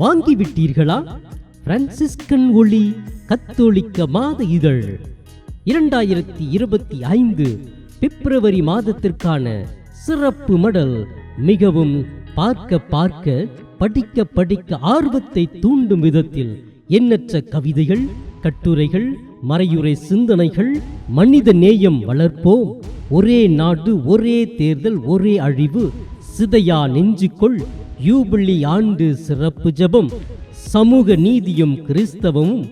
வாங்கிவிட்டீர்களா? Franciscan ஒளி கத்தோலிக்க மாத இதழ் 2025 பிப்ரவரி மாதத்திற்கான சிறப்பு மடல். மிகவும் பார்க்க படிக்க ஆர்வத்தை தூண்டும் விதத்தில் எண்ணற்ற கவிதைகள், கட்டுரைகள், மறையுரை சிந்தனைகள். மனித நேயம் வளர்ப்போம். ஒரே நாடு, ஒரே தேர்தல், ஒரே அழிவு. சிதையா நெஞ்சுக்குள் யூபிலி ஆண்டு சிறப்பு ஜெபம். சமூக நீதியும் கிறிஸ்தவமும்,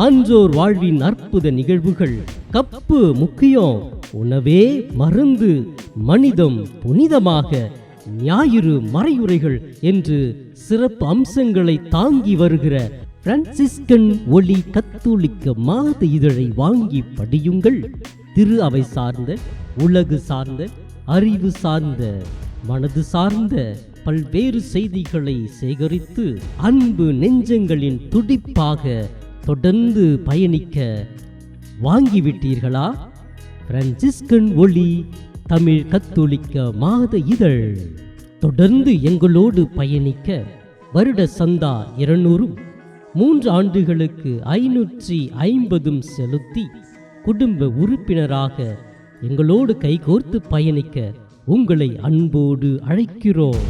ஆன்றோர் வாழ்வின் அற்புத நிகழ்வுகள். கப்பு முக்கியம், உணவே மருந்து, மனிதம் புனிதமாக, ஞாயிறு மறையுரைகள் என்று சிறப்பு அம்சங்களை தாங்கி வருகிற பிரான்சிஸ்கன் ஒளி கத்தோலிக்க மாத இதழை வாங்கி படியுங்கள். திரு அவை சார்ந்த, உலகு சார்ந்த, அறிவு சார்ந்த, மனது சார்ந்த பல்வேறு செய்திகளை சேகரித்து அன்பு நெஞ்சங்களின் துடிப்பாக தொடர்ந்து பயணிக்க வாங்கிவிட்டீர்களா? பிரான்சிஸ்கன் ஒளி தமிழ் கத்தோலிக்க மாத இதழ். தொடர்ந்து எங்களோடு பயணிக்க வருட சந்தா 200, 3 ஆண்டுகளுக்கு 550 செலுத்தி குடும்ப உறுப்பினராக எங்களோடு கைகோர்த்து பயணிக்க உங்களை அன்போடு அழைக்கிறோம்.